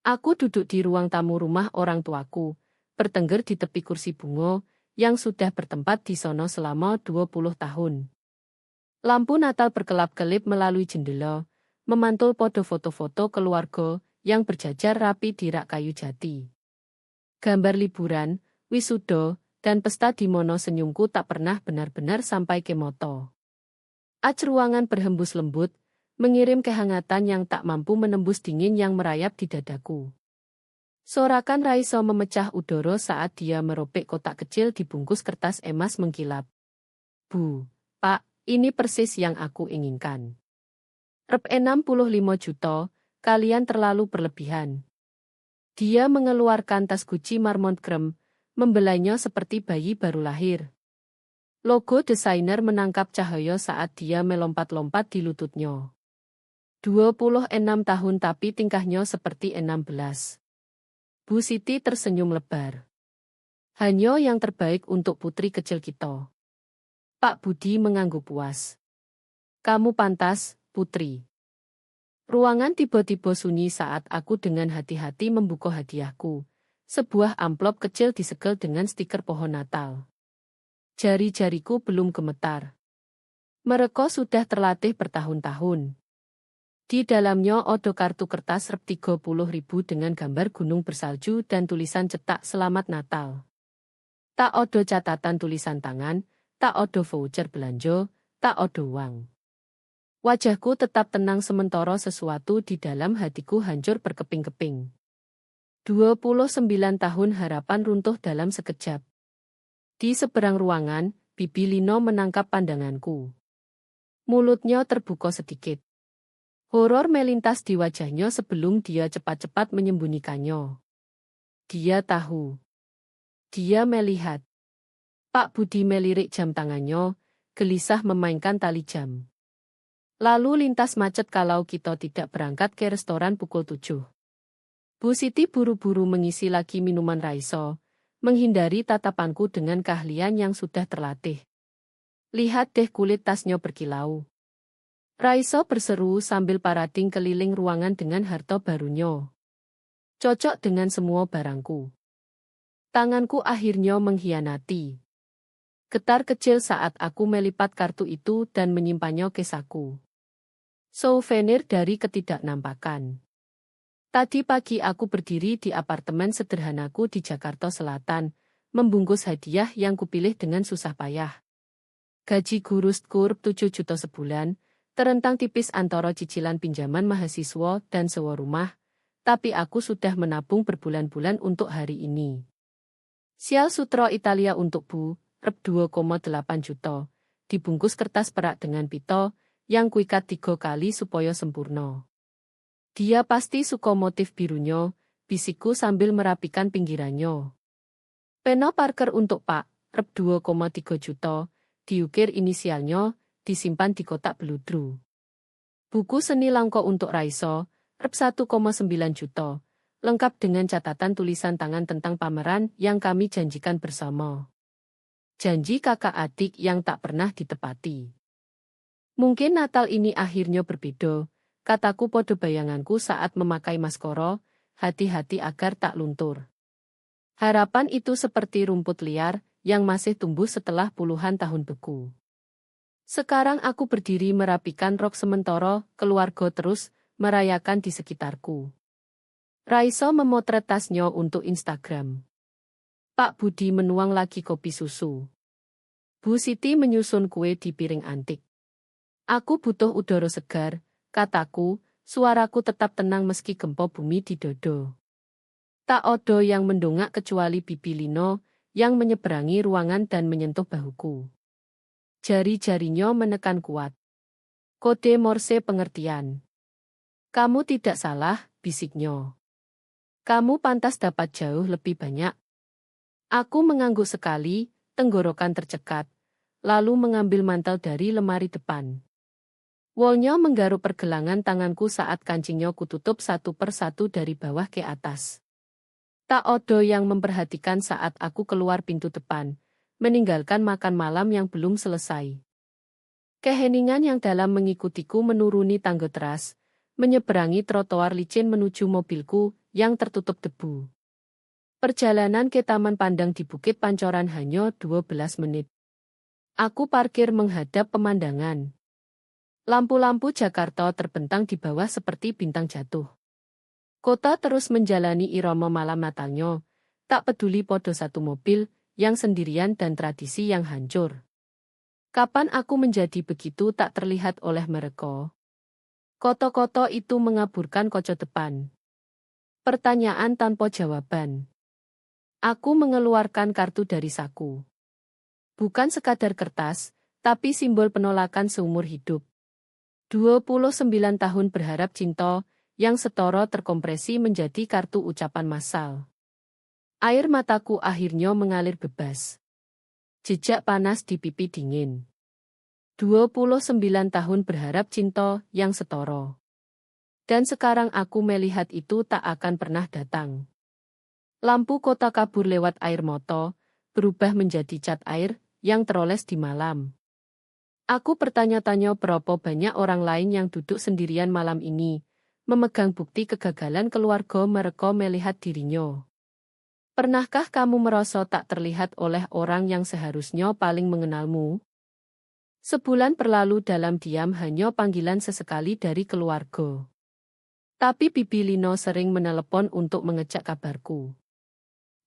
Aku duduk di ruang tamu rumah orang tuaku, bertengger di tepi kursi bunga, yang sudah bertempat di sono selama 20 tahun. Lampu Natal berkelap-kelip melalui jendela, memantul podo foto-foto keluarga yang berjajar rapi di rak kayu jati. Gambar liburan, wisuda, dan pesta di mono senyumku tak pernah benar-benar sampai ke moto. Ruangan berhembus lembut, mengirim kehangatan yang tak mampu menembus dingin yang merayap di dadaku. Sorakan Raiso memecah udara saat dia merobek kotak kecil dibungkus kertas emas mengkilap. Bu, Pak, ini persis yang aku inginkan. Rp 65 juta, kalian terlalu berlebihan. Dia mengeluarkan tas Gucci Marmont krem, membelainya seperti bayi baru lahir. Logo desainer menangkap cahaya saat dia melompat-lompat di lututnya. 26 tahun tapi tingkahnya seperti 16. Bu Siti tersenyum lebar. Hanya yang terbaik untuk putri kecil kita. Pak Budi mengangguk puas. Kamu pantas, putri. Ruangan tiba-tiba sunyi saat aku dengan hati-hati membuka hadiahku. Sebuah amplop kecil disegel dengan stiker pohon Natal. Jari-jariku belum gemetar. Mereka sudah terlatih bertahun-tahun. Di dalamnya ada kartu kertas Rp 30.000 dengan gambar gunung bersalju dan tulisan cetak Selamat Natal. Tak ada catatan tulisan tangan, tak ada voucher belanja, tak ada uang. Wajahku tetap tenang sementara sesuatu di dalam hatiku hancur berkeping-keping. 29 tahun harapan runtuh dalam sekejap. Di seberang ruangan, Bibi Lino menangkap pandanganku. Mulutnya terbuka sedikit. Horor melintas di wajahnya sebelum dia cepat-cepat menyembunyikannya. Dia tahu. Dia melihat. Pak Budi melirik jam tangannya, gelisah memainkan tali jam. Lalu lintas macet kalau kita tidak berangkat ke restoran pukul 7. Bu Siti buru-buru mengisi lagi minuman Raiso, menghindari tatapanku dengan keahlian yang sudah terlatih. Lihat deh kulit tasnya berkilau. Raiso berseru sambil parading keliling ruangan dengan harta barunya. Cocok dengan semua barangku. Tanganku akhirnya mengkhianati. Getar kecil saat aku melipat kartu itu dan menyimpannya ke saku. Souvenir dari ketidaknampakan. Tadi pagi aku berdiri di apartemen sederhanaku di Jakarta Selatan, membungkus hadiah yang kupilih dengan susah payah. Gaji guru skor 7 juta sebulan, terentang tipis antara cicilan pinjaman mahasiswa dan sewa rumah, tapi aku sudah menabung berbulan-bulan untuk hari ini. Sial Sutro Italia untuk Bu, Rp 2,8 juta, dibungkus kertas perak dengan pito, yang kuikat 3 kali supaya sempurna. Dia pasti suka motif birunya, bisikku sambil merapikan pinggirannya. Pena Parker untuk Pak, Rp 2,3 juta, diukir inisialnya, disimpan di kotak beludru. Buku seni Langko untuk Raiso, Rp 1,9 juta, lengkap dengan catatan tulisan tangan tentang pameran yang kami janjikan bersama. Janji kakak adik yang tak pernah ditepati. Mungkin Natal ini akhirnya berbeda, kataku pada bayanganku saat memakai maskara, hati-hati agar tak luntur. Harapan itu seperti rumput liar yang masih tumbuh setelah puluhan tahun beku. Sekarang aku berdiri merapikan rok sementara, keluarga terus merayakan di sekitarku. Raiso memotret tasnya untuk Instagram. Pak Budi menuang lagi kopi susu. Bu Siti menyusun kue di piring antik. Aku butuh udara segar, kataku, suaraku tetap tenang meski gempa bumi di dada. Tak ada yang mendongak kecuali Bibi Lino, yang menyeberangi ruangan dan menyentuh bahuku. Jari-jarinya menekan kuat. Kode Morse pengertian. Kamu tidak salah, bisiknya. Kamu pantas dapat jauh lebih banyak. Aku mengangguk sekali, tenggorokan tercekat, lalu mengambil mantel dari lemari depan. Wolnya menggaruk pergelangan tanganku saat kancingnya kututup satu persatu dari bawah ke atas. Tak ada yang memperhatikan saat aku keluar pintu depan, meninggalkan makan malam yang belum selesai. Keheningan yang dalam mengikutiku menuruni tangga teras, menyeberangi trotoar licin menuju mobilku yang tertutup debu. Perjalanan ke Taman Pandang di Bukit Pancoran hanya 12 menit. Aku parkir menghadap pemandangan. Lampu-lampu Jakarta terbentang di bawah seperti bintang jatuh. Kota terus menjalani irama malam Natalnya, tak peduli podo satu mobil, yang sendirian dan tradisi yang hancur. Kapan aku menjadi begitu tak terlihat oleh mereka? Koto-koto itu mengaburkan koco depan. Pertanyaan tanpa jawaban. Aku mengeluarkan kartu dari saku. Bukan sekadar kertas, tapi simbol penolakan seumur hidup. 29 tahun berharap cinta, yang setara terkompresi menjadi kartu ucapan massal. Air mataku akhirnya mengalir bebas. Jejak panas di pipi dingin. 29 tahun berharap cinta, yang setara. Dan sekarang aku melihat itu tak akan pernah datang. Lampu kota kabur lewat air mata, berubah menjadi cat air, yang teroles di malam. Aku bertanya-tanya berapa banyak orang lain yang duduk sendirian malam ini, memegang bukti kegagalan keluarga mereka melihat dirinya. Pernahkah kamu merasa tak terlihat oleh orang yang seharusnya paling mengenalmu? Sebulan berlalu dalam diam hanya panggilan sesekali dari keluarga. Tapi Bibi Lino sering menelepon untuk mengecek kabarku.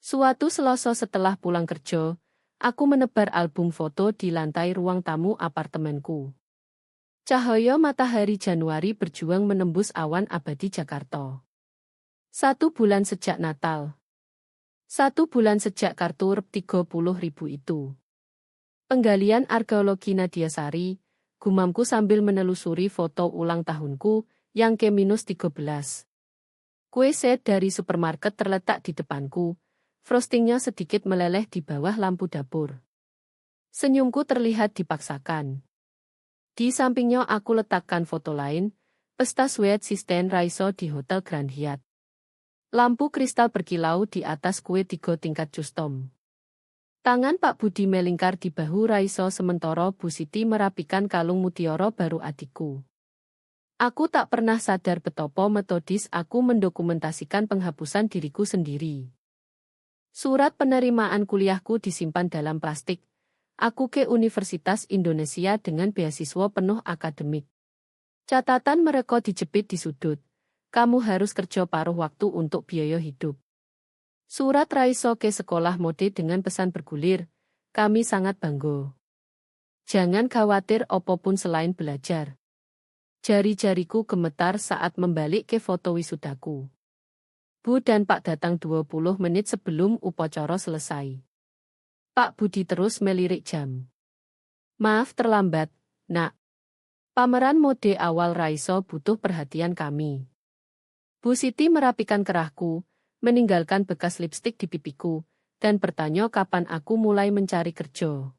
Suatu Selasa setelah pulang kerja, aku menebar album foto di lantai ruang tamu apartemenku. Cahaya matahari Januari berjuang menembus awan abadi Jakarta. 1 bulan sejak Natal. 1 bulan sejak kartu rep 30.000 itu. Penggalian arkeologi Nadia Sari, gumamku sambil menelusuri foto ulang tahunku, yang ke-13. Kue set dari supermarket terletak di depanku. Frostingnya sedikit meleleh di bawah lampu dapur. Senyumku terlihat dipaksakan. Di sampingnya aku letakkan foto lain, pesta sweet Sisten Raiso di Hotel Grand Hyatt. Lampu kristal berkilau di atas kue 3 tingkat custom. Tangan Pak Budi melingkar di bahu Raiso sementara Bu Siti merapikan kalung mutiara baru adikku. Aku tak pernah sadar betapa metodis aku mendokumentasikan penghapusan diriku sendiri. Surat penerimaan kuliahku disimpan dalam plastik. Aku ke Universitas Indonesia dengan beasiswa penuh akademik. Catatan mereka dijepit di sudut. Kamu harus kerja paruh waktu untuk biaya hidup. Surat Raiso ke sekolah mode dengan pesan bergulir. Kami sangat bangga. Jangan khawatir apapun selain belajar. Jari-jariku gemetar saat membalik ke foto wisudaku. Bu dan Pak datang 20 menit sebelum upacara selesai. Pak Budi terus melirik jam. Maaf terlambat, Nak. Pameran mode awal Raiso butuh perhatian kami. Bu Siti merapikan kerahku, meninggalkan bekas lipstik di pipiku, dan bertanya kapan aku mulai mencari kerja.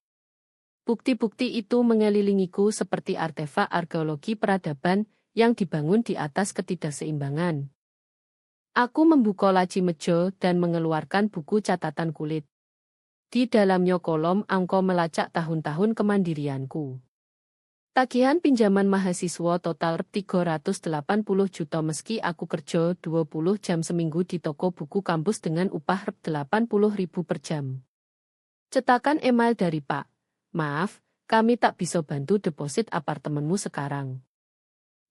Bukti-bukti itu mengelilingiku seperti artefak arkeologi peradaban yang dibangun di atas ketidakseimbangan. Aku membuka laci meja dan mengeluarkan buku catatan kulit. Di dalamnya kolom angka melacak tahun-tahun kemandirianku. Tagihan pinjaman mahasiswa total 380 juta meski aku kerja 20 jam seminggu di toko buku kampus dengan upah 80.000 per jam. Cetakan email dari Pak. Maaf, kami tak bisa bantu deposit apartemenmu sekarang.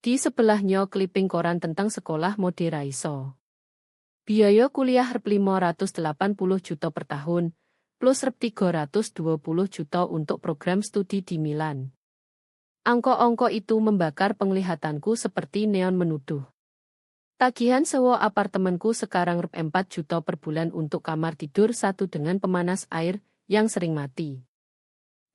Di sebelahnya clipping koran tentang sekolah mode Raiso. Biaya kuliah rp 580 juta per tahun, plus rp 320 juta untuk program studi di Milan. Angka-angka itu membakar penglihatanku seperti neon menuduh. Tagihan sewa apartemenku sekarang rp 4 juta per bulan untuk kamar tidur satu dengan pemanas air yang sering mati.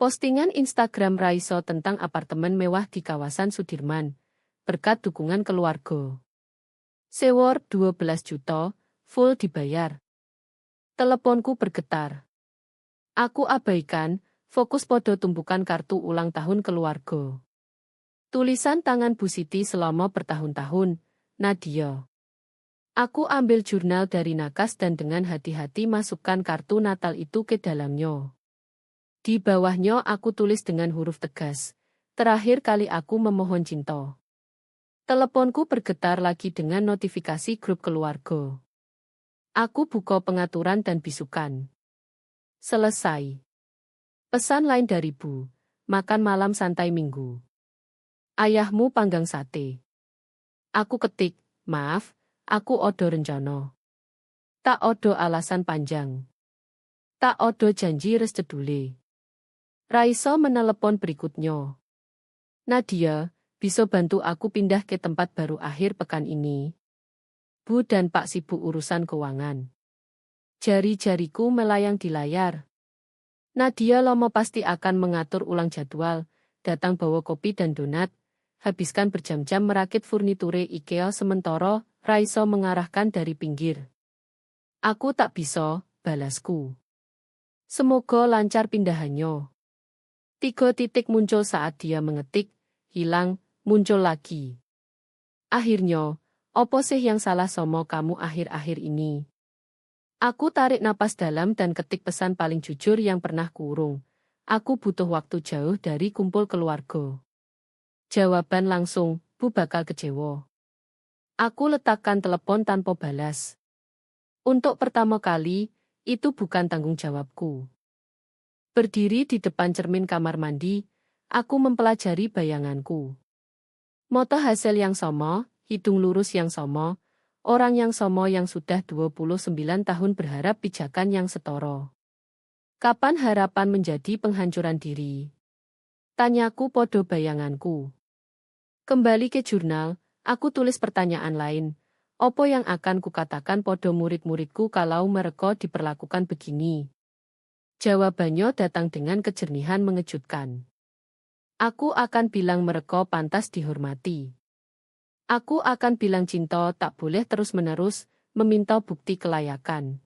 Postingan Instagram Raiso tentang apartemen mewah di kawasan Sudirman, berkat dukungan keluarga. Sewa 12 juta, full dibayar. Teleponku bergetar. Aku abaikan, fokus pada tumpukan kartu ulang tahun keluarga. Tulisan tangan Bu Siti selama bertahun-tahun, Nadia. Aku ambil jurnal dari nakas dan dengan hati-hati masukkan kartu Natal itu ke dalamnya. Di bawahnya aku tulis dengan huruf tegas, terakhir kali aku memohon cinta. Teleponku bergetar lagi dengan notifikasi grup keluarga. Aku buka pengaturan dan bisukan. Selesai. Pesan lain dari Bu. Makan malam santai minggu. Ayahmu panggang sate. Aku ketik, maaf, aku odo rencana. Tak odo alasan panjang. Tak odo janji res cedule. Raiso menelepon berikutnya. Nadia, bisa bantu aku pindah ke tempat baru akhir pekan ini? Bu dan Pak sibuk urusan keuangan. Jari-jariku melayang di layar. Nadia Lomo pasti akan mengatur ulang jadwal, datang bawa kopi dan donat, habiskan berjam-jam merakit furniture IKEA sementara Raiso mengarahkan dari pinggir. Aku tak bisa, balasku. Semoga lancar pindahannya. 3 titik muncul saat dia mengetik, hilang, muncul lagi. Akhirnya, opo sih yang salah sama kamu akhir-akhir ini? Aku tarik napas dalam dan ketik pesan paling jujur yang pernah kurung. Aku butuh waktu jauh dari kumpul keluarga. Jawaban langsung, Bu bakal kecewa. Aku letakkan telepon tanpa balas. Untuk pertama kali, itu bukan tanggung jawabku. Berdiri di depan cermin kamar mandi, aku mempelajari bayanganku. Moto hasil yang sama, hidung lurus yang sama, orang yang sama yang sudah 29 tahun berharap pijakan yang setara. Kapan harapan menjadi penghancuran diri? Tanyaku podo bayanganku. Kembali ke jurnal, aku tulis pertanyaan lain. Opo yang akan kukatakan podo murid-muridku kalau mereka diperlakukan begini? Jawabannya datang dengan kejernihan mengejutkan. Aku akan bilang mereka pantas dihormati. Aku akan bilang cinta tak boleh terus-menerus meminta bukti kelayakan.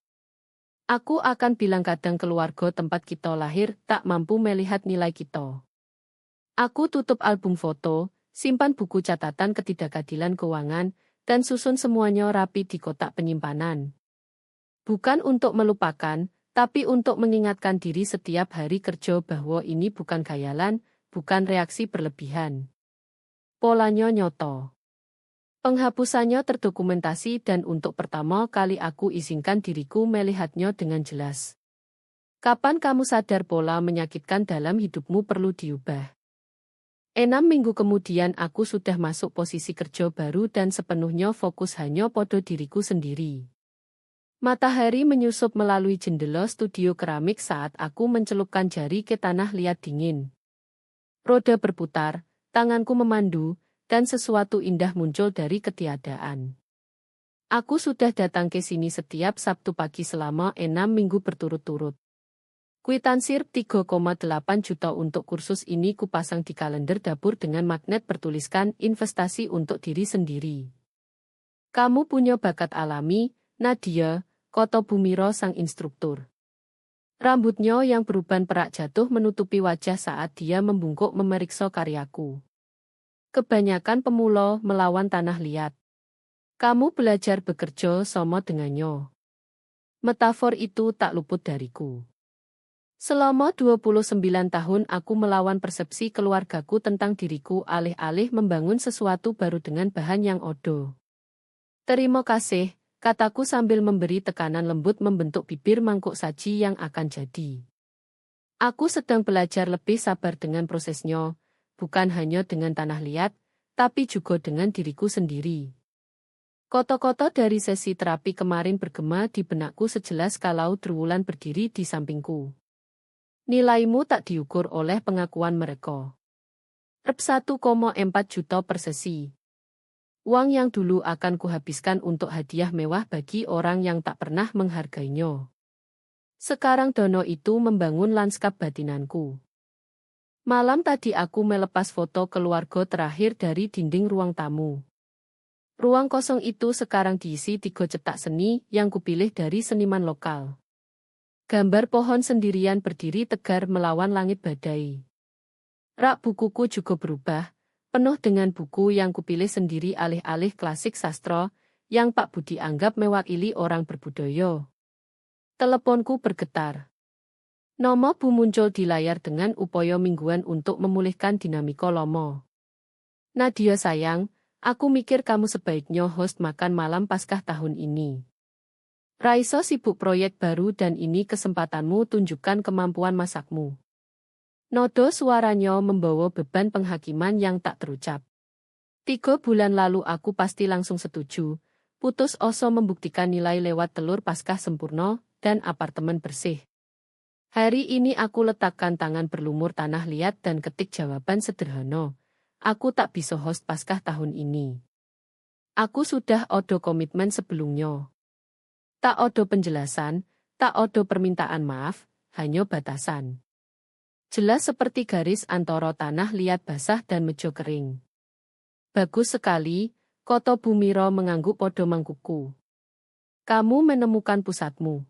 Aku akan bilang kadang keluarga tempat kita lahir tak mampu melihat nilai kita. Aku tutup album foto, simpan buku catatan ketidakadilan keuangan, dan susun semuanya rapi di kotak penyimpanan. Bukan untuk melupakan, tapi untuk mengingatkan diri setiap hari kerja bahwa ini bukan khayalan, bukan reaksi berlebihan. Polanya nyoto. Penghapusannya terdokumentasi dan untuk pertama kali aku izinkan diriku melihatnya dengan jelas. Kapan kamu sadar pola menyakitkan dalam hidupmu perlu diubah? 6 minggu kemudian aku sudah masuk posisi kerja baru dan sepenuhnya fokus hanya pada diriku sendiri. Matahari menyusup melalui jendela studio keramik saat aku mencelupkan jari ke tanah liat dingin. Roda berputar, tanganku memandu, dan sesuatu indah muncul dari ketiadaan. Aku sudah datang ke sini setiap Sabtu pagi selama 6 minggu berturut-turut. Kwitansi 3,8 juta untuk kursus ini kupasang di kalender dapur dengan magnet bertuliskan investasi untuk diri sendiri. Kamu punya bakat alami, Nadia, kata Bumiro sang instruktur. Rambutnya yang beruban perak jatuh menutupi wajah saat dia membungkuk memeriksa karyaku. Kebanyakan pemula melawan tanah liat. Kamu belajar bekerja sama dengannya. Metafor itu tak luput dariku. Selama 29 tahun aku melawan persepsi keluargaku tentang diriku alih-alih membangun sesuatu baru dengan bahan yang odo. Terima kasih, kataku sambil memberi tekanan lembut membentuk bibir mangkuk saji yang akan jadi. Aku sedang belajar lebih sabar dengan prosesnya, bukan hanya dengan tanah liat, tapi juga dengan diriku sendiri. Koto-koto dari sesi terapi kemarin bergema di benakku sejelas kalau Trwulan berdiri di sampingku. Nilaimu tak diukur oleh pengakuan mereka. Rp 1,4 juta per sesi. Uang yang dulu akan kuhabiskan untuk hadiah mewah bagi orang yang tak pernah menghargainya. Sekarang dono itu membangun lanskap batinanku. Malam tadi aku melepas foto keluarga terakhir dari dinding ruang tamu. Ruang kosong itu sekarang diisi 3 cetak seni yang kupilih dari seniman lokal. Gambar pohon sendirian berdiri tegar melawan langit badai. Rak bukuku juga berubah, penuh dengan buku yang kupilih sendiri alih-alih klasik sastra, yang Pak Budi anggap mewakili orang berbudaya. Teleponku bergetar. Nomo Bu muncul di layar dengan upaya mingguan untuk memulihkan dinamika lomo. Nadia sayang, aku mikir kamu sebaiknya host makan malam Paskah tahun ini. Raiso sibuk proyek baru dan ini kesempatanmu tunjukkan kemampuan masakmu. Nodo suaranya membawa beban penghakiman yang tak terucap. 3 bulan lalu aku pasti langsung setuju. Putus oso membuktikan nilai lewat telur Paskah sempurna dan apartemen bersih. Hari ini aku letakkan tangan berlumur tanah liat dan ketik jawaban sederhana. Aku tak bisa host Paskah tahun ini. Aku sudah odo komitmen sebelumnya. Tak odo penjelasan, tak odo permintaan maaf, hanya batasan. Jelas seperti garis antara tanah liat basah dan mejo kering. Bagus sekali, Koto Bumiro mengangguk podo mangkuku. Kamu menemukan pusatmu.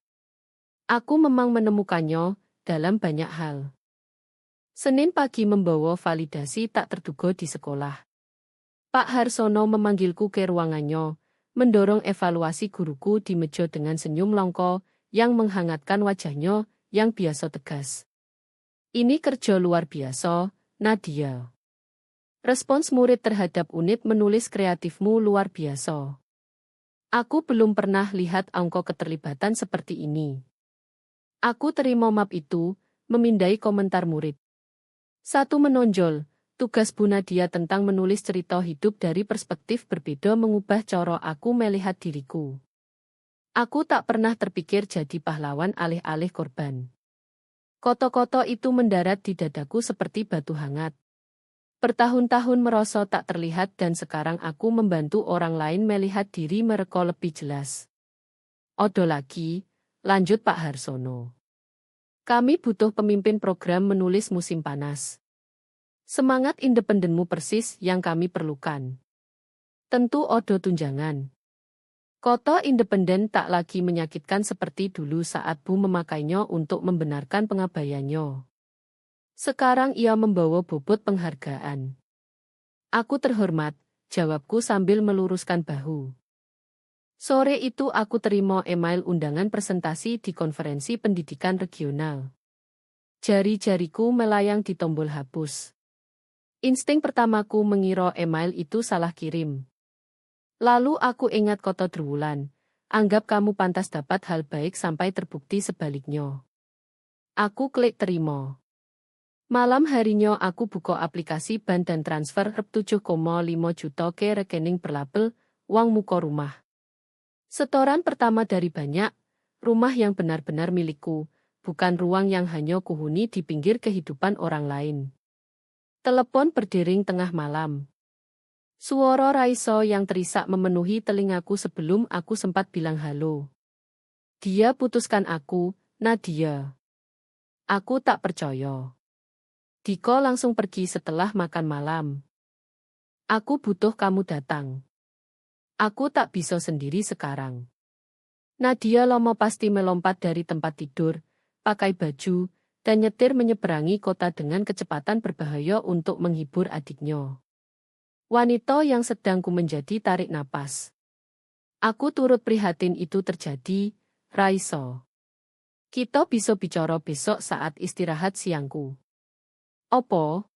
Aku memang menemukannya, dalam banyak hal. Senin pagi membawa validasi tak terduga di sekolah. Pak Harsono memanggilku ke ruangannya, mendorong evaluasi guruku di meja dengan senyum longko, yang menghangatkan wajahnya, yang biasa tegas. Ini kerja luar biasa, Nadia. Respons murid terhadap unit menulis kreatifmu luar biasa. Aku belum pernah lihat angka keterlibatan seperti ini. Aku terima map itu, memindai komentar murid. Satu menonjol, tugas Bu Nadia tentang menulis cerita hidup dari perspektif berbeda mengubah cara aku melihat diriku. Aku tak pernah terpikir jadi pahlawan alih-alih korban. Koto-koto itu mendarat di dadaku seperti batu hangat. Bertahun-tahun merosot tak terlihat dan sekarang aku membantu orang lain melihat diri mereka lebih jelas. Odo lagi, lanjut Pak Harsono. Kami butuh pemimpin program menulis musim panas. Semangat independenmu persis yang kami perlukan. Tentu odo tunjangan. Koto independen tak lagi menyakitkan seperti dulu saat Bu memakainya untuk membenarkan pengabaiannya. Sekarang ia membawa bobot penghargaan. Aku terhormat, jawabku sambil meluruskan bahu. Sore itu aku terima email undangan presentasi di konferensi pendidikan regional. Jari-jariku melayang di tombol hapus. Insting pertamaku mengira email itu salah kirim. Lalu aku ingat Koto Drwulan, anggap kamu pantas dapat hal baik sampai terbukti sebaliknya. Aku klik terima. Malam harinya aku buka aplikasi bank dan transfer rp 7,5 juta ke rekening berlabel uang muka rumah. Setoran pertama dari banyak, rumah yang benar-benar milikku, bukan ruang yang hanya kuhuni di pinggir kehidupan orang lain. Telepon berdering tengah malam. Suara Raiso yang terisak memenuhi telingaku sebelum aku sempat bilang halo. Dia putuskan aku, Nadia. Aku tak percaya. Diko langsung pergi setelah makan malam. Aku butuh kamu datang. Aku tak bisa sendiri sekarang. Nadia Lomo pasti melompat dari tempat tidur, pakai baju, dan nyetir menyeberangi kota dengan kecepatan berbahaya untuk menghibur adiknya. Wanita yang sedang ku menjadi tarik napas. Aku turut prihatin itu terjadi, Raiso. Kita bisa bicara besok saat istirahat siangku. Opo?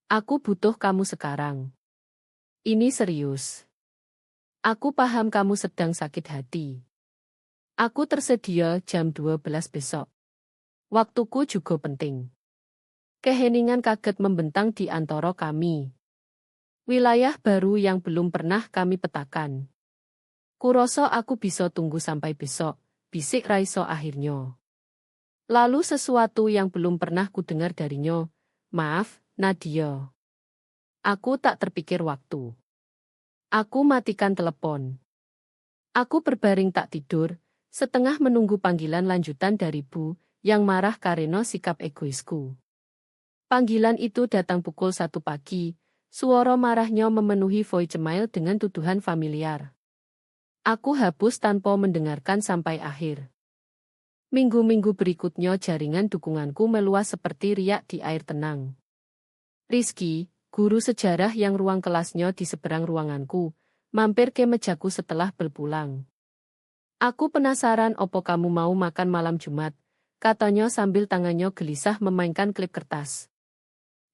Aku butuh kamu sekarang. Ini serius. Aku paham kamu sedang sakit hati. Aku tersedia jam 12 besok. Waktuku juga penting. Keheningan kaget membentang di antara kami. Wilayah baru yang belum pernah kami petakan. Kuroso aku bisa tunggu sampai besok, bisik Raiso akhirnya. Lalu sesuatu yang belum pernah kudengar darinya, maaf, Nadia. Aku tak terpikir waktu. Aku matikan telepon. Aku berbaring tak tidur, setengah menunggu panggilan lanjutan dari Bu, yang marah karena sikap egoisku. Panggilan itu datang pukul 1 pagi, suara marahnya memenuhi voicemail dengan tuduhan familiar. Aku hapus tanpa mendengarkan sampai akhir. Minggu-minggu berikutnya jaringan dukunganku meluas seperti riak di air tenang. Rizky, guru sejarah yang ruang kelasnya di seberang ruanganku, mampir ke mejaku setelah berpulang. Aku penasaran opo kamu mau makan malam Jumat, katanya sambil tangannya gelisah memainkan klip kertas.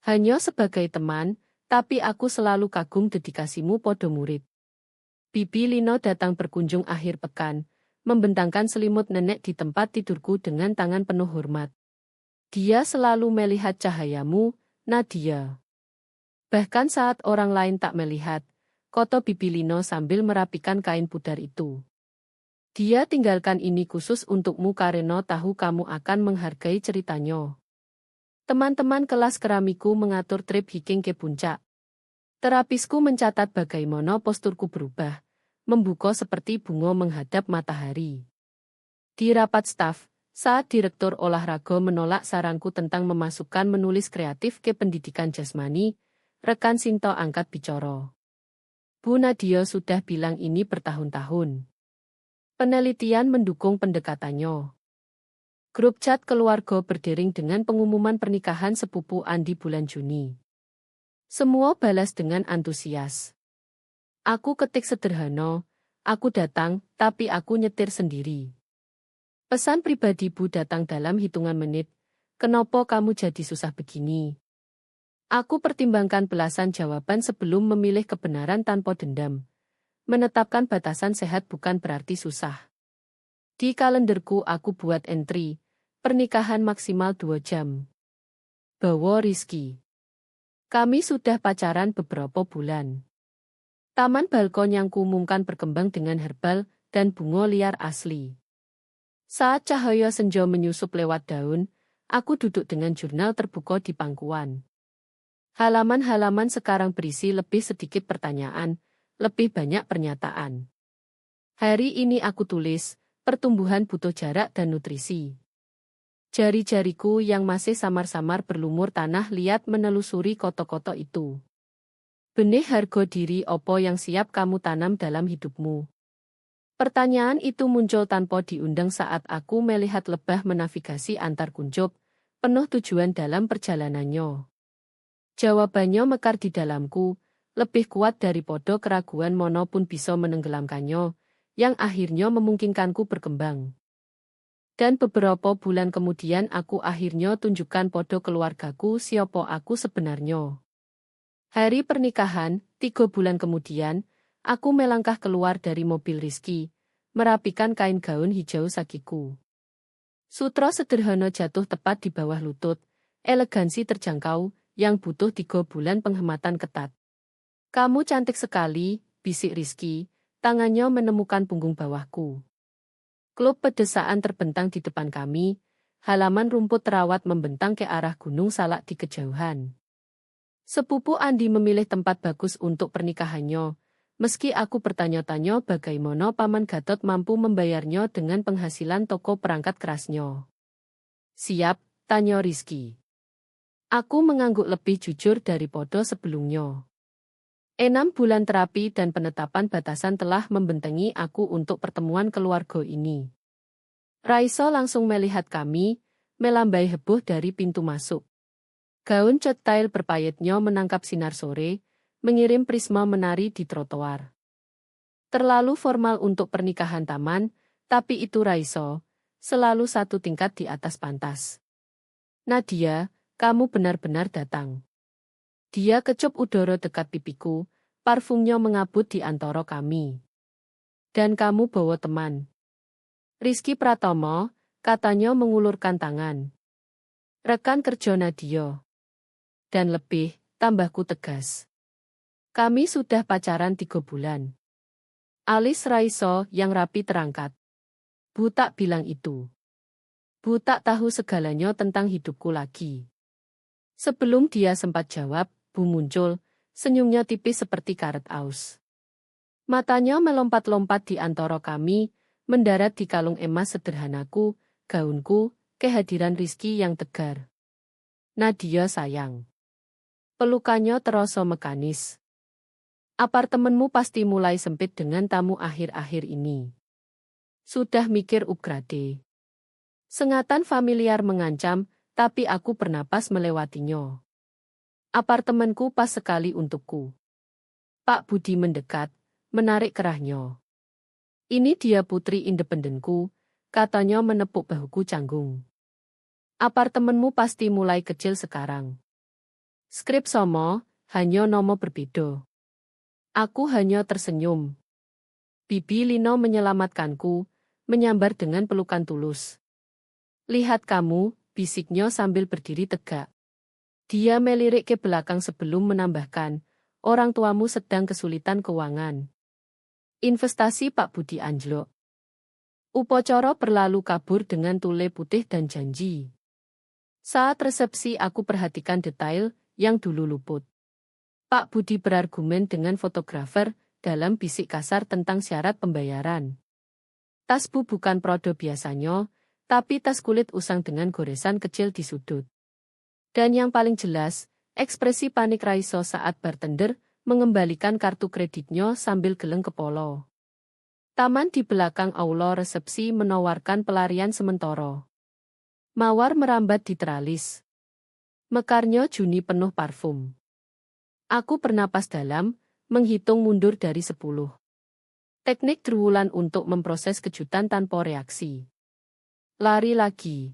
Hanya sebagai teman, tapi aku selalu kagum dedikasimu podo murid. Bibi Lino datang berkunjung akhir pekan, membentangkan selimut nenek di tempat tidurku dengan tangan penuh hormat. Dia selalu melihat cahayamu, Nadia. Bahkan saat orang lain tak melihat, kata Bibi Lino sambil merapikan kain pudar itu. Dia tinggalkan ini khusus untukmu karena tahu kamu akan menghargai ceritanya. Teman-teman kelas keramiku mengatur trip hiking ke puncak. Terapisku mencatat bagaimana posturku berubah, membuka seperti bunga menghadap matahari. Di rapat staf, saat direktur olahraga menolak saranku tentang memasukkan menulis kreatif ke pendidikan jasmani, rekan Sinto angkat bicara. Bu Nadia sudah bilang ini bertahun-tahun. Penelitian mendukung pendekatannya. Grup chat keluarga berdering dengan pengumuman pernikahan sepupu Andi bulan Juni. Semua balas dengan antusias. Aku ketik sederhana, aku datang, tapi aku nyetir sendiri. Pesan pribadi Bu datang dalam hitungan menit, kenapa kamu jadi susah begini? Aku pertimbangkan belasan jawaban sebelum memilih kebenaran tanpa dendam. Menetapkan batasan sehat bukan berarti susah. Di kalenderku aku buat entry, pernikahan maksimal 2 jam. Bawa Rizky. Kami sudah pacaran beberapa bulan. Taman balkon yang kuumumkan berkembang dengan herbal dan bunga liar asli. Saat cahaya senja menyusup lewat daun, aku duduk dengan jurnal terbuka di pangkuan. Halaman-halaman sekarang berisi lebih sedikit pertanyaan, lebih banyak pernyataan. Hari ini aku tulis, pertumbuhan butuh jarak dan nutrisi. Jari-jariku yang masih samar-samar berlumur tanah liat menelusuri koto-koto itu. Benih harga diri opo yang siap kamu tanam dalam hidupmu? Pertanyaan itu muncul tanpa diundang saat aku melihat lebah menavigasi antar kuncup, penuh tujuan dalam perjalanannya. Jawabannya mekar di dalamku, lebih kuat daripada keraguan manapun bisa menenggelamkannya, yang akhirnya memungkinkanku berkembang. Dan beberapa bulan kemudian aku akhirnya tunjukkan pada keluargaku siapa aku sebenarnya. Hari pernikahan, 3 bulan kemudian, aku melangkah keluar dari mobil Rizky, merapikan kain gaun hijau sakiku. Sutra sederhana jatuh tepat di bawah lutut, elegansi terjangkau, yang butuh 3 bulan penghematan ketat. Kamu cantik sekali, bisik Rizky, tangannya menemukan punggung bawahku. Klub pedesaan terbentang di depan kami, halaman rumput terawat membentang ke arah Gunung Salak di kejauhan. Sepupu Andi memilih tempat bagus untuk pernikahannya, meski aku bertanya-tanya bagaimana Paman Gatot mampu membayarnya dengan penghasilan toko perangkat kerasnya. Siap, tanya Rizky. Aku mengangguk lebih jujur daripada sebelumnya. 6 bulan terapi dan penetapan batasan telah membentengi aku untuk pertemuan keluarga ini. Raisa langsung melihat kami, melambai heboh dari pintu masuk. Gaun cat tail berpayetnya menangkap sinar sore, mengirim prisma menari di trotoar. Terlalu formal untuk pernikahan taman, tapi itu Raisa, selalu 1 tingkat di atas pantas. Nadia, kamu benar-benar datang. Dia kecup udara dekat pipiku, parfumnya mengabut di antara kami. Dan kamu bawa teman. Rizky Pratomo, katanya mengulurkan tangan. Rekan kerja Nadia. Dan lebih, tambahku tegas. Kami sudah pacaran 3 bulan. Alis Raisa yang rapi terangkat. Bu tak bilang itu. Bu tak tahu segalanya tentang hidupku lagi. Sebelum dia sempat jawab, Bu muncul, senyumnya tipis seperti karet aus. Matanya melompat-lompat di antara kami, mendarat di kalung emas sederhanaku, gaunku, kehadiran Rizky yang tegar. Nadia sayang. Pelukannya terasa mekanis. Apartemenmu pasti mulai sempit dengan tamu akhir-akhir ini. Sudah mikir upgrade. Sengatan familiar mengancam, tapi aku bernapas melewatinya. Apartemenku pas sekali untukku. Pak Budi mendekat, menarik kerahnya. Ini dia putri independenku, katanya menepuk bahuku canggung. Apartemenmu pasti mulai kecil sekarang. Skrip sama, hanya nomo berbeda. Aku hanya tersenyum. Bibi Lino menyelamatkanku, menyambar dengan pelukan tulus. Lihat kamu, bisiknya sambil berdiri tegak. Dia melirik ke belakang sebelum menambahkan, orang tuamu sedang kesulitan keuangan. Investasi Pak Budi anjlok. Upacara berlalu kabur dengan tule putih dan janji. Saat resepsi aku perhatikan detail yang dulu luput. Pak Budi berargumen dengan fotografer dalam bisik kasar tentang syarat pembayaran. Tasmu bukan produk biasanya, tapi tas kulit usang dengan goresan kecil di sudut. Dan yang paling jelas, ekspresi panik Raiso saat bartender mengembalikan kartu kreditnya sambil geleng kepala. Taman di belakang aula resepsi menawarkan pelarian sementara. Mawar merambat di teralis. Mekarnya Juni penuh parfum. Aku bernapas dalam, menghitung mundur dari 10. Teknik terwulan untuk memproses kejutan tanpa reaksi. Lari lagi.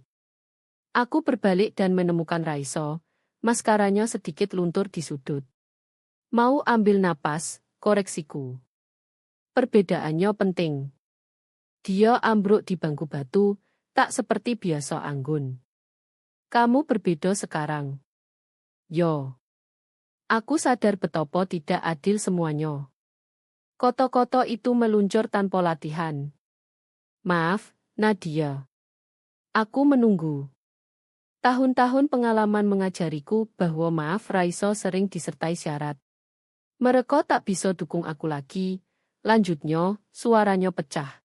Aku berbalik dan menemukan Raiso, maskaranya sedikit luntur di sudut. Mau ambil napas, koreksiku. Perbedaannya penting. Dia ambruk di bangku batu, tak seperti biasa anggun. Kamu berbeda sekarang. Yo. Aku sadar betapa tidak adil semuanya. Koto-koto itu meluncur tanpa latihan. Maaf, Nadia. Aku menunggu. Tahun-tahun pengalaman mengajariku bahwa maaf Raiso sering disertai syarat. Mereka tak bisa dukung aku lagi. Lanjutnya, suaranya pecah.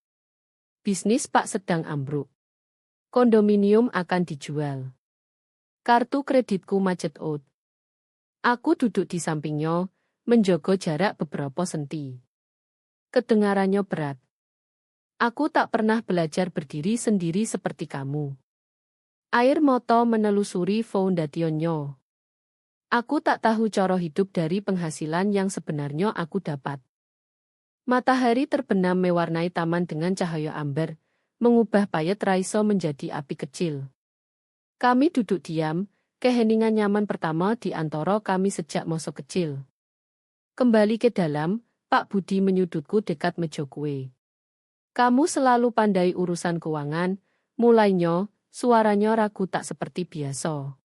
Bisnis Pak sedang ambruk. Kondominium akan dijual. Kartu kreditku macet out. Aku duduk di sampingnya, menjaga jarak beberapa senti. Kedengarannya berat. Aku tak pernah belajar berdiri sendiri seperti kamu. Air mata menelusuri foundationnya. Aku tak tahu cara hidup dari penghasilan yang sebenarnya aku dapat. Matahari terbenam mewarnai taman dengan cahaya amber, mengubah payet Raiso menjadi api kecil. Kami duduk diam, keheningan nyaman pertama di antara kami sejak masa kecil. Kembali ke dalam, Pak Budi menyudutku dekat meja kue. Kamu selalu pandai urusan keuangan, mulainya, suaranya ragu tak seperti biasa.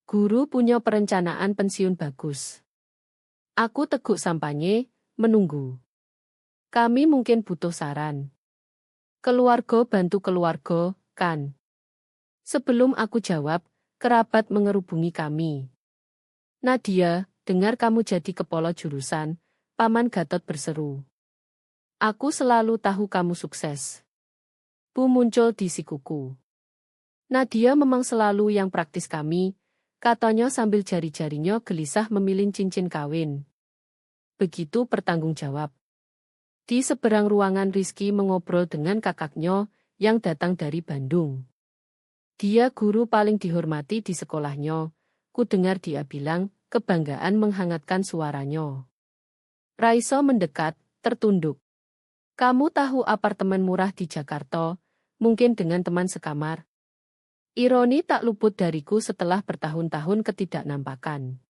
Guru punya perencanaan pensiun bagus. Aku teguk sampanye, menunggu. Kami mungkin butuh saran. Keluarga bantu keluarga, kan? Sebelum aku jawab, kerabat mengerubungi kami. Nadia, dengar kamu jadi kepala jurusan, Paman Gatot berseru. Aku selalu tahu kamu sukses. Bu muncul di sikuku. Nadia memang selalu yang praktis kami, katanya sambil jari-jarinya gelisah memilih cincin kawin. Begitu bertanggung jawab. Di seberang ruangan Rizky mengobrol dengan kakaknya yang datang dari Bandung. Dia guru paling dihormati di sekolahnya, ku dengar dia bilang, kebanggaan menghangatkan suaranya. Raiso mendekat, tertunduk. Kamu tahu apartemen murah di Jakarta, mungkin dengan teman sekamar. Ironi tak luput dariku setelah bertahun-tahun ketidaknampakan.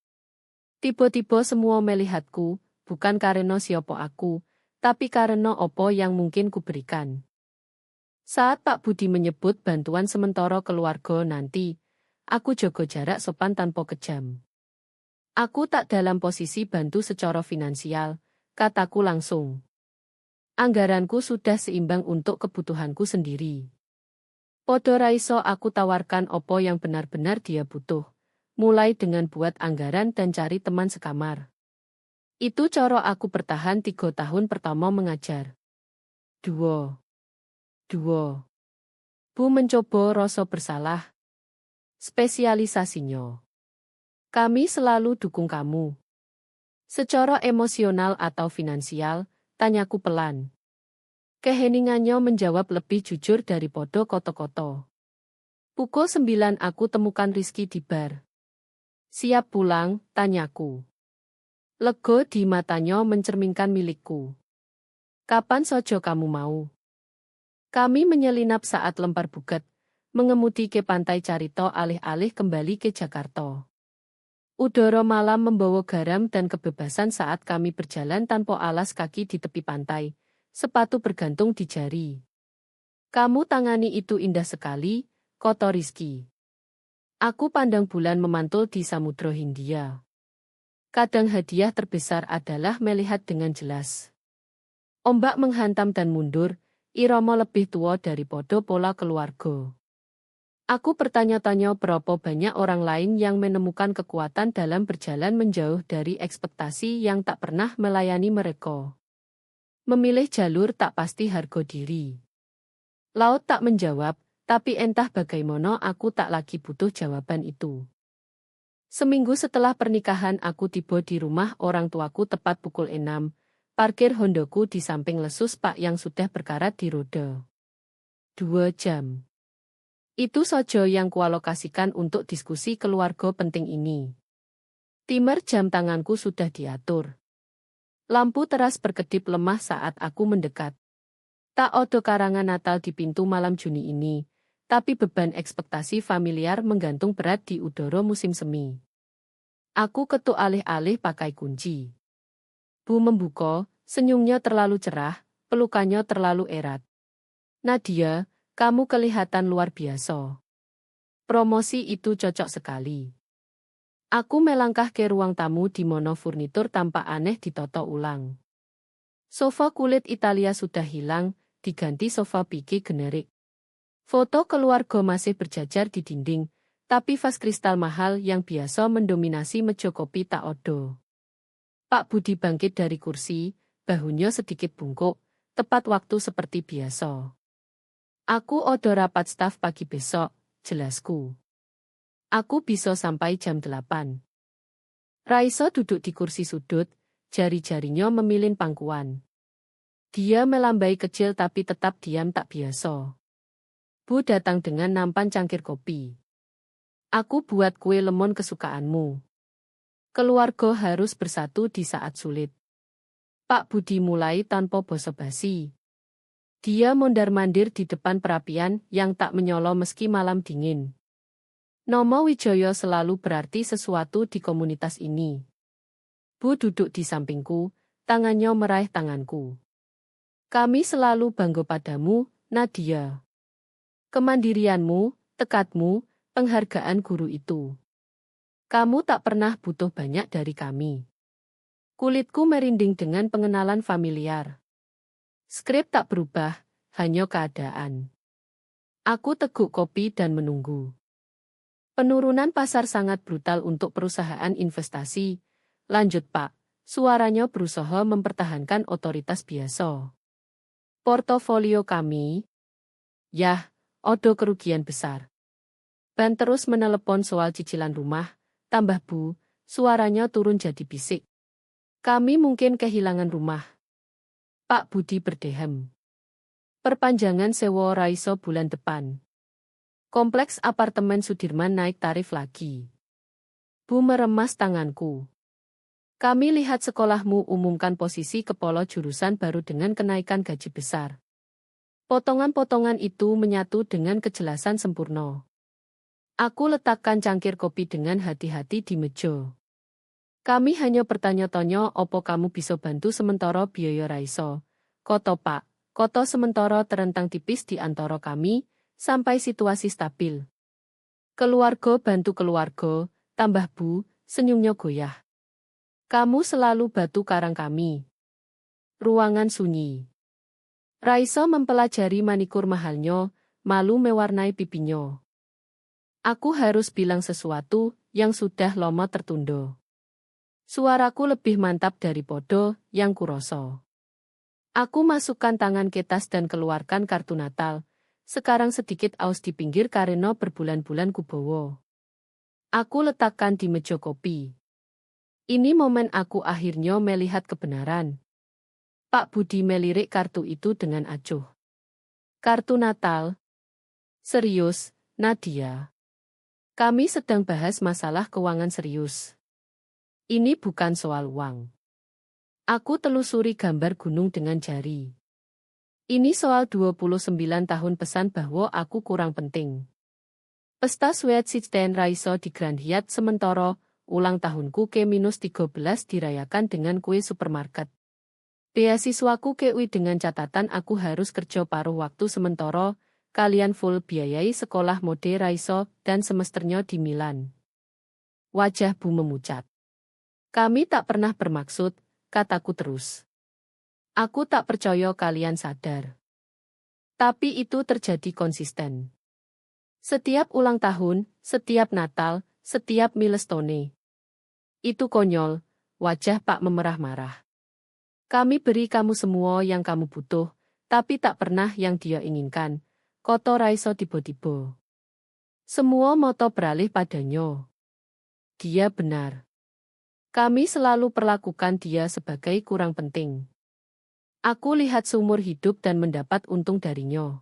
Tiba-tiba semua melihatku, bukan karena siapa aku, tapi karena apa yang mungkin kuberikan. Saat Pak Budi menyebut bantuan sementara keluarga nanti, aku jaga jarak sopan tanpa kejam. Aku tak dalam posisi bantu secara finansial, kataku langsung. Anggaranku sudah seimbang untuk kebutuhanku sendiri. Podo Raiso aku tawarkan apa yang benar-benar dia butuh, mulai dengan buat anggaran dan cari teman sekamar. Itu cara aku bertahan 3 tahun pertama mengajar. 2. Bu mencoba rasa bersalah. Spesialisasinya. Kami selalu dukung kamu. Secara emosional atau finansial, tanyaku pelan. Keheningannya menjawab lebih jujur daripada koto-koto. Pukul 9 aku temukan Rizky di bar. Siap pulang, tanyaku. Lego di matanya mencerminkan milikku. Kapan saja kamu mau? Kami menyelinap saat lempar buget, mengemudi ke pantai Carito alih-alih kembali ke Jakarta. Udara malam membawa garam dan kebebasan saat kami berjalan tanpa alas kaki di tepi pantai, sepatu bergantung di jari. Kamu tangani itu indah sekali, kata Rizky. Aku pandang bulan memantul di Samudra Hindia. Kadang hadiah terbesar adalah melihat dengan jelas. Ombak menghantam dan mundur, irama lebih tua daripada pola keluarga. Aku bertanya-tanya berapa banyak orang lain yang menemukan kekuatan dalam berjalan menjauh dari ekspektasi yang tak pernah melayani mereka. Memilih jalur tak pasti harga diri. Laut tak menjawab, tapi entah bagaimana aku tak lagi butuh jawaban itu. Seminggu setelah pernikahan aku tiba di rumah orang tuaku tepat pukul 6, parkir Hondaku di samping lesus Pak yang sudah berkarat di roda. 2 jam. Itu saja yang kualokasikan untuk diskusi keluarga penting ini. Timer jam tanganku sudah diatur. Lampu teras berkedip lemah saat aku mendekat. Tak ada karangan Natal di pintu malam Juni ini, tapi beban ekspektasi familiar menggantung berat di udara musim semi. Aku ketuk alih-alih pakai kunci. Bu membuka, senyumnya terlalu cerah, pelukannya terlalu erat. Nadia, kamu kelihatan luar biasa. Promosi itu cocok sekali. Aku melangkah ke ruang tamu di mana furnitur tampak aneh ditata ulang. Sofa kulit Italia sudah hilang, diganti sofa piki generik. Foto keluarga masih berjajar di dinding, tapi vas kristal mahal yang biasa mendominasi meja kopi tak ada. Pak Budi bangkit dari kursi, bahunya sedikit bungkuk, tepat waktu seperti biasa. Aku ada rapat staf pagi besok, jelasku. Aku bisa sampai jam 8. Raisa duduk di kursi sudut, jari-jarinya memilin pangkuan. Dia melambai kecil tapi tetap diam tak biasa. Bu datang dengan nampan cangkir kopi. Aku buat kue lemon kesukaanmu. Keluarga harus bersatu di saat sulit. Pak Budi mulai tanpa basa-basi. Dia mondar-mandir di depan perapian yang tak menyala meski malam dingin. Nomo Wijaya selalu berarti sesuatu di komunitas ini. Bu duduk di sampingku, tangannya meraih tanganku. Kami selalu bangga padamu, Nadia. Kemandirianmu, tekadmu, penghargaan guru itu. Kamu tak pernah butuh banyak dari kami. Kulitku merinding dengan pengenalan familiar. Skrip tak berubah, hanya keadaan. Aku teguk kopi dan menunggu. Penurunan pasar sangat brutal untuk perusahaan investasi. Lanjut Pak, suaranya berusaha mempertahankan otoritas biasa. Portofolio kami? Yah, ada kerugian besar. Ban terus menelepon soal cicilan rumah, tambah Bu, suaranya turun jadi bisik. Kami mungkin kehilangan rumah. Pak Budi berdehem. Perpanjangan sewa Raiso bulan depan. Kompleks apartemen Sudirman naik tarif lagi. Bu meremas tanganku. Kami lihat sekolahmu umumkan posisi kepala jurusan baru dengan kenaikan gaji besar. Potongan-potongan itu menyatu dengan kejelasan sempurna. Aku letakkan cangkir kopi dengan hati-hati di meja. Kami hanya bertanya-tanya apa kamu bisa bantu sementara biaya Raiso. Koto Pak, koto sementara terentang tipis di antara kami, sampai situasi stabil. Keluarga bantu keluarga, tambah Bu, senyumnya goyah. Kamu selalu batu karang kami. Ruangan sunyi. Raiso mempelajari manikur mahalnya, malu mewarnai pipinya. Aku harus bilang sesuatu yang sudah lama tertunda. Suaraku lebih mantap daripada yang kuroso. Aku masukkan tangan ke tas dan keluarkan kartu Natal. Sekarang sedikit aus di pinggir karena berbulan-bulan kubawa. Aku letakkan di meja kopi. Ini momen aku akhirnya melihat kebenaran. Pak Budi melirik kartu itu dengan acuh. Kartu Natal? Serius, Nadia? Kami sedang bahas masalah keuangan serius. Ini bukan soal uang. Aku telusuri gambar gunung dengan jari. Ini soal 29 tahun pesan bahwa aku kurang penting. Pesta Sweatsitten Raiso di Grand Hyatt sementara, ulang tahunku ke-13 dirayakan dengan kue supermarket. Beasiswaku ke UI dengan catatan aku harus kerja paruh waktu sementara, kalian full biayai sekolah mode Raiso dan semesternya di Milan. Wajah Bu memucat. Kami tak pernah bermaksud, kataku terus. Aku tak percaya kalian sadar. Tapi itu terjadi konsisten. Setiap ulang tahun, setiap Natal, setiap milestone. Itu konyol, wajah Pak memerah marah. Kami beri kamu semua yang kamu butuh, tapi tak pernah yang dia inginkan. Koto Raiso tiba-tiba. Semua moto beralih padanya. Dia benar. Kami selalu perlakukan dia sebagai kurang penting. Aku lihat seumur hidup dan mendapat untung darinya.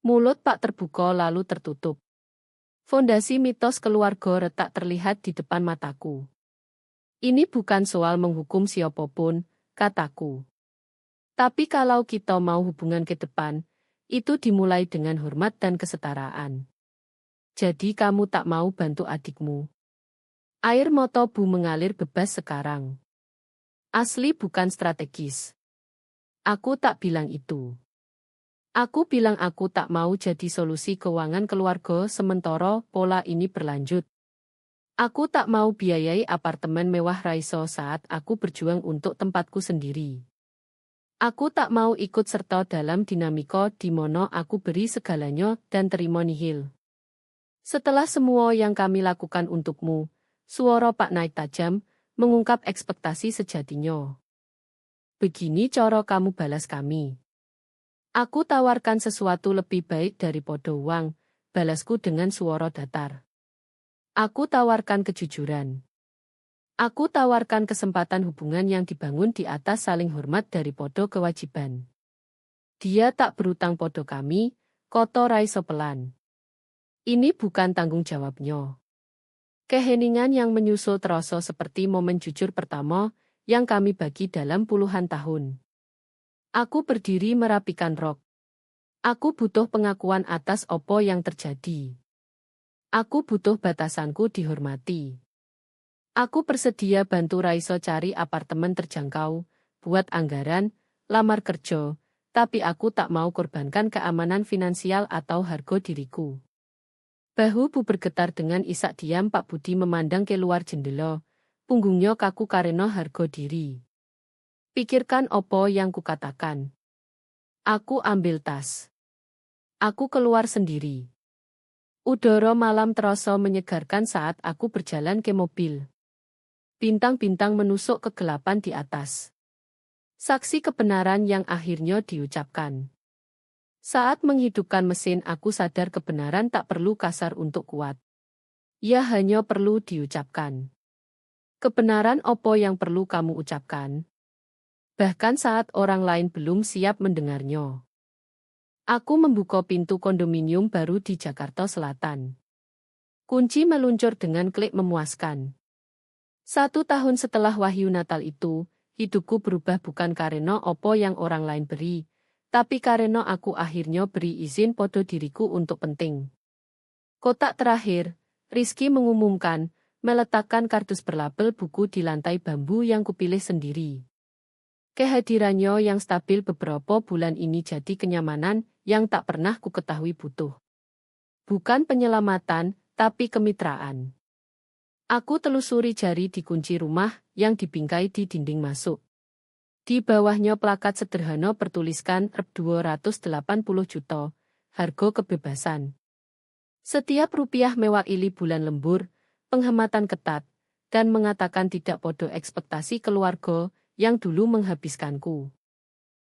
Mulut Pak terbuka lalu tertutup. Fondasi mitos keluarga retak terlihat di depan mataku. Ini bukan soal menghukum siapapun, kataku. Tapi kalau kita mau hubungan ke depan, itu dimulai dengan hormat dan kesetaraan. Jadi kamu tak mau bantu adikmu. Air mata Bu mengalir bebas sekarang. Asli bukan strategis. Aku tak bilang itu. Aku bilang aku tak mau jadi solusi keuangan keluarga sementara pola ini berlanjut. Aku tak mau biayai apartemen mewah Raiso saat aku berjuang untuk tempatku sendiri. Aku tak mau ikut serta dalam dinamika di mana aku beri segalanya dan terima nihil. Setelah semua yang kami lakukan untukmu, suara Pak naik tajam, mengungkap ekspektasi sejatinya. Begini cara kamu balas kami. Aku tawarkan sesuatu lebih baik daripada uang, balasku dengan suara datar. Aku tawarkan kejujuran. Aku tawarkan kesempatan hubungan yang dibangun di atas saling hormat daripada kewajiban. Dia tak berutang pada kami, koto Raiso pelan. Ini bukan tanggung jawabnya. Keheningan yang menyusul terasa seperti momen jujur pertama yang kami bagi dalam puluhan tahun. Aku berdiri merapikan rok. Aku butuh pengakuan atas apa yang terjadi. Aku butuh batasanku dihormati. Aku bersedia bantu Raiso cari apartemen terjangkau, buat anggaran, lamar kerja, tapi aku tak mau korbankan keamanan finansial atau harga diriku. Bahu Bu bergetar dengan isak diam. Pak Budi memandang keluar jendela, punggungnya kaku karena harga diri. Pikirkan apa yang kukatakan. Aku ambil tas. Aku keluar sendiri. Udara malam terasa menyegarkan saat aku berjalan ke mobil. Bintang-bintang menusuk kegelapan di atas. Saksi kebenaran yang akhirnya diucapkan. Saat menghidupkan mesin aku sadar kebenaran tak perlu kasar untuk kuat. Ia hanya perlu diucapkan. Kebenaran apa yang perlu kamu ucapkan? Bahkan saat orang lain belum siap mendengarnya. Aku membuka pintu kondominium baru di Jakarta Selatan. Kunci meluncur dengan klik memuaskan. 1 tahun setelah wahyu Natal itu, hidupku berubah bukan karena apa yang orang lain beri, tapi karena aku akhirnya beri izin pada diriku untuk penting. Kotak terakhir, Rizky mengumumkan, meletakkan kardus berlabel buku di lantai bambu yang kupilih sendiri. Kehadirannya yang stabil beberapa bulan ini jadi kenyamanan yang tak pernah ku ketahui butuh. Bukan penyelamatan, tapi kemitraan. Aku telusuri jari di kunci rumah yang dibingkai di dinding masuk. Di bawahnya plakat sederhana bertuliskan Rp 280 juta, harga kebebasan. Setiap rupiah mewakili bulan lembur, penghematan ketat, dan mengatakan tidak pada ekspektasi keluarga yang dulu menghabiskanku.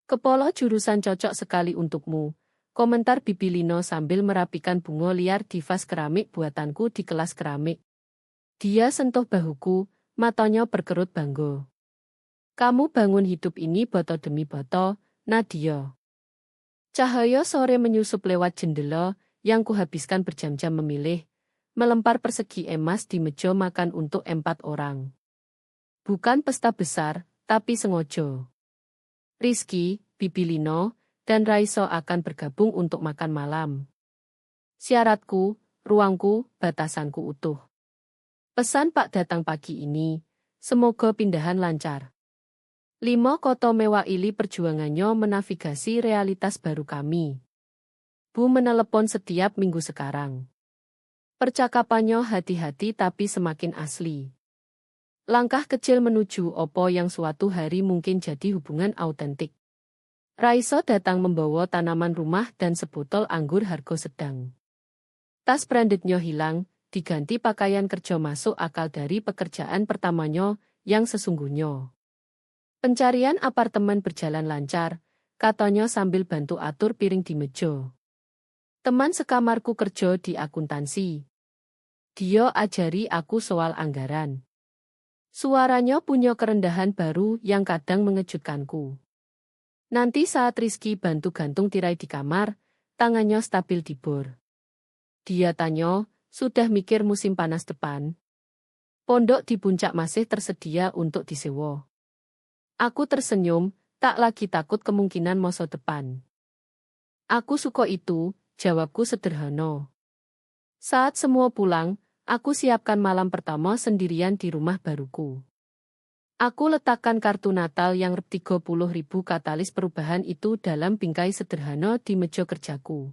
Kepala jurusan cocok sekali untukmu, komentar Bibi Lino sambil merapikan bunga liar di vas keramik buatanku di kelas keramik. Dia sentuh bahuku, matanya berkerut bangga. Kamu bangun hidup ini boto demi boto, Nadia. Cahaya sore menyusup lewat jendela yang kuhabiskan berjam-jam memilih, melempar persegi emas di meja makan untuk 4 orang. Bukan pesta besar, tapi sengaja. Rizky, Bibi Lino, dan Raiso akan bergabung untuk makan malam. Syaratku, ruangku, batasanku utuh. Pesan Pak datang pagi ini, semoga pindahan lancar. 5 koto mewakili perjuangannya menavigasi realitas baru kami. Bu menelepon setiap minggu sekarang. Percakapannya hati-hati tapi semakin asli. Langkah kecil menuju opo yang suatu hari mungkin jadi hubungan autentik. Raiso datang membawa tanaman rumah dan sebotol anggur harga sedang. Tas brandednya hilang, diganti pakaian kerja masuk akal dari pekerjaan pertamanya yang sesungguhnya. Pencarian apartemen berjalan lancar, katanya sambil bantu atur piring di meja. Teman sekamarku kerja di akuntansi. Dia ajari aku soal anggaran. Suaranya punya kerendahan baru yang kadang mengejutkanku. Nanti saat Rizky bantu gantung tirai di kamar, tangannya stabil di bor. Dia tanya, sudah mikir musim panas depan? Pondok di puncak masih tersedia untuk disewa. Aku tersenyum, tak lagi takut kemungkinan masa depan. Aku suka itu, jawabku sederhana. Saat semua pulang, aku siapkan malam pertama sendirian di rumah baruku. Aku letakkan kartu Natal yang 30.000 katalis perubahan itu dalam bingkai sederhana di meja kerjaku.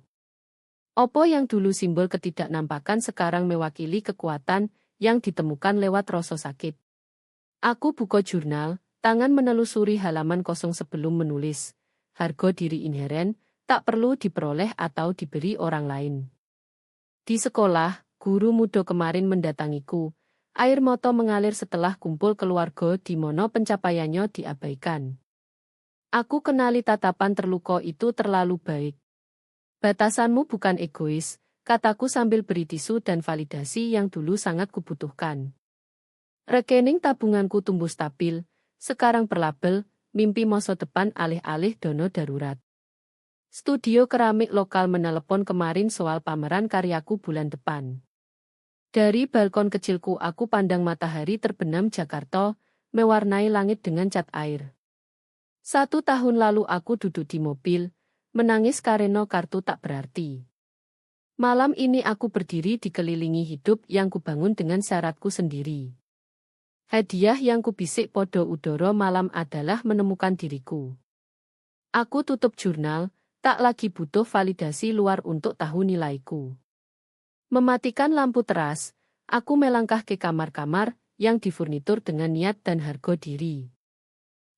Opo yang dulu simbol ketidaknampakan sekarang mewakili kekuatan yang ditemukan lewat rasa sakit. Aku buka jurnal, tangan menelusuri halaman kosong sebelum menulis. Harga diri inheren, tak perlu diperoleh atau diberi orang lain. Di sekolah, guru muda kemarin mendatangiku. Air mata mengalir setelah kumpul keluarga di mana pencapaiannya diabaikan. Aku kenali tatapan terluka itu terlalu baik. Batasanmu bukan egois, kataku sambil beri tisu dan validasi yang dulu sangat kubutuhkan. Rekening tabunganku tumbuh stabil, sekarang berlabel, mimpi masa depan alih-alih dana darurat. Studio keramik lokal menelepon kemarin soal pameran karyaku bulan depan. Dari balkon kecilku aku pandang matahari terbenam Jakarta, mewarnai langit dengan cat air. 1 tahun lalu aku duduk di mobil, menangis karena kartu tak berarti. Malam ini aku berdiri dikelilingi hidup yang kubangun dengan syaratku sendiri. Hadiah yang kubisik podo udara malam adalah menemukan diriku. Aku tutup jurnal, tak lagi butuh validasi luar untuk tahu nilaiku. Mematikan lampu teras, aku melangkah ke kamar-kamar yang difurnitur dengan niat dan harga diri.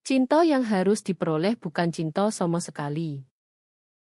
Cinta yang harus diperoleh bukan cinta sama sekali.